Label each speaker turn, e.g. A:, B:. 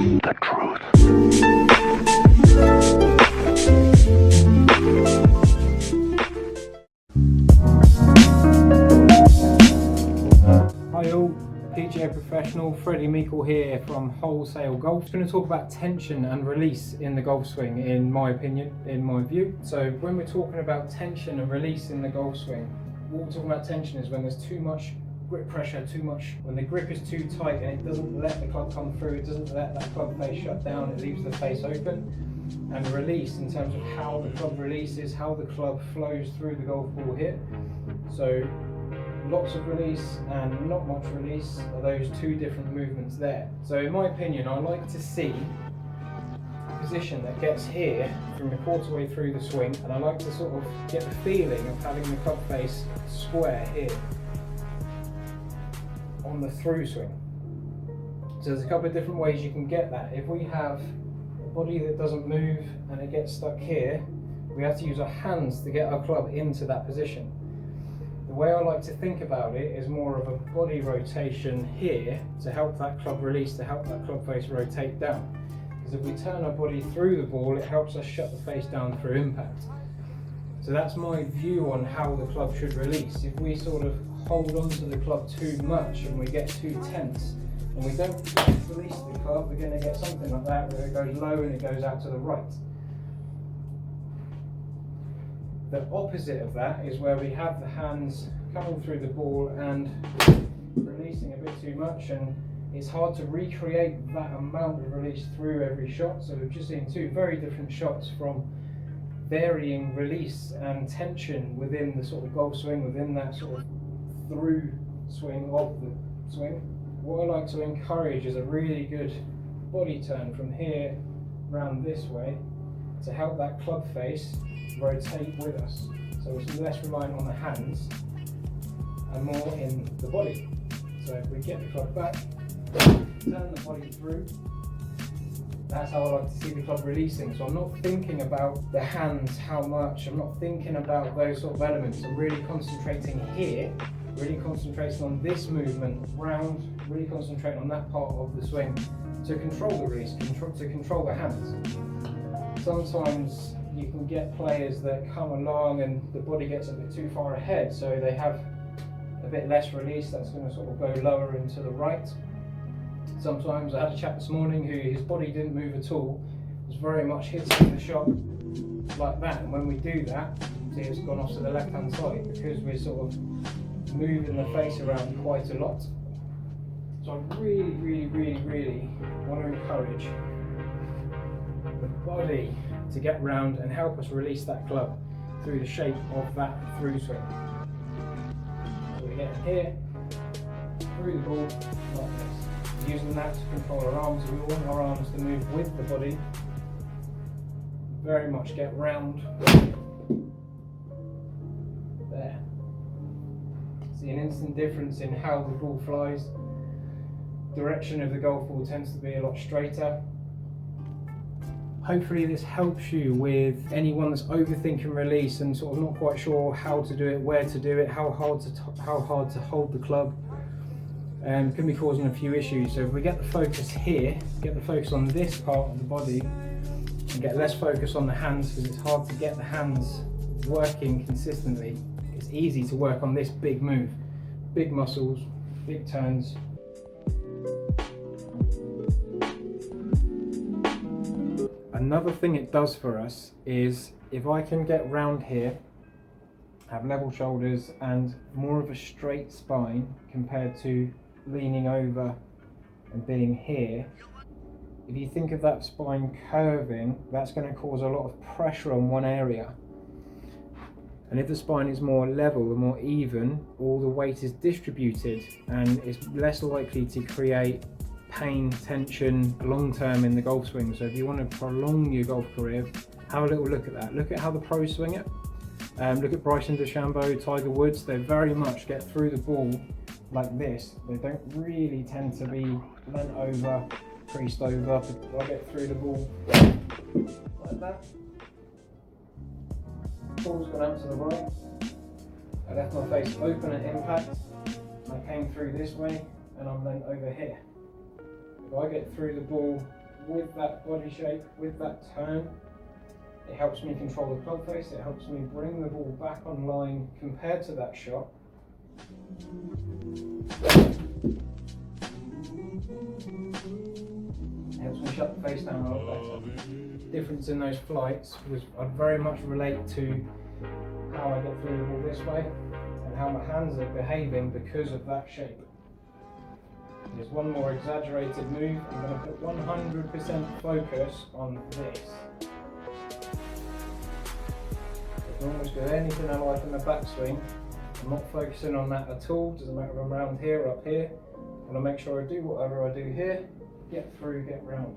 A: The truth.
B: Hi all, PGA professional Freddie Meikle here from Wholesale Golf. I'm going to talk about tension and release in the golf swing, in my opinion, in my view. So when we're talking about tension and release in the golf swing, what we're talking about tension is when there's too much grip pressure, when the grip is too tight and it doesn't let the club come through, it doesn't let that club face shut down, it leaves the face open. And release in terms of how the club releases, how the club flows through the golf ball hit. So lots of release and not much release are those two different movements there. So in my opinion, I like to see a position that gets here from a quarter way through the swing, and I like to sort of get the feeling of having the club face square here on the through swing. So there's a couple of different ways you can get that. If we have a body that doesn't move and it gets stuck here, we have to use our hands to get our club into that position. The way I like to think about it is more of a body rotation here to help that club release, to help that club face rotate down. Because if we turn our body through the ball, it helps us shut the face down through impact. So that's my view on how the club should release. If we sort of hold onto the club too much and we get too tense and we don't release the club, we're going to get something like that where it goes low and it goes out to the right. The opposite of that is where we have the hands coming through the ball and releasing a bit too much, and it's hard to recreate that amount of release through every shot. So we've just seen two very different shots from varying release and tension within the sort of golf swing, within that sort of through swing of the swing. What I like to encourage is a really good body turn from here round this way to help that club face rotate with us. So it's less reliant on the hands and more in the body. So if we get the club back, turn the body through, that's how I like to see the club releasing. So I'm not thinking about the hands, how much, I'm not thinking about those sort of elements. I'm really concentrating here, really concentrating on this movement round, really concentrating on that part of the swing to control the release, to control the hands. Sometimes you can get players that come along and the body gets a bit too far ahead, so they have a bit less release, that's going to sort of go lower and to the right. Sometimes I had a chap this morning who his body didn't move at all, was very much hitting the shot like that, and when we do that, see it's gone off to the left hand side because we're sort of moving the face around quite a lot. So I really want to encourage the body to get round and help us release that club through the shape of that through swing. So we get here, through the ball, like this. Using that to control our arms. We want our arms to move with the body. Very much get round. There. See an instant difference in how the ball flies. Direction of the golf ball tends to be a lot straighter. Hopefully this helps you with anyone that's overthinking release and sort of not quite sure how to do it, where to do it, how hard to hold the club. It can be causing a few issues. So if we get the focus here, get the focus on this part of the body and get less focus on the hands, because it's hard to get the hands working consistently. It's easy to work on this big move, big muscles, big turns. Another thing it does for us is if I can get round here, have level shoulders and more of a straight spine compared to leaning over and being here. If you think of that spine curving, that's going to cause a lot of pressure on one area. And if the spine is more level and more even, all the weight is distributed and it's less likely to create pain, tension long term in the golf swing. So if you want to prolong your golf career, have a little look at that. Look at how the pros swing it. Look at Bryson DeChambeau, Tiger Woods. They very much get through the ball like this. They don't really tend to be bent over, creased over. I get through the ball like that. Ball's gone out to the right. I left my face open at impact. I came through this way and I'm then over here. If I get through the ball with that body shape, with that turn. It helps me control the club face, it helps me bring the ball back online compared to that shot. It helps me shut the face down a lot better. Difference in those flights was I'd very much relate to how I get through the ball this way and how my hands are behaving because of that shape. There's one more exaggerated move. I'm going to put 100% focus on this. I can almost do anything I like in the backswing. I'm not focusing on that at all. Doesn't matter if I'm around here or up here. I want to make sure I do whatever I do here. Get through, get round.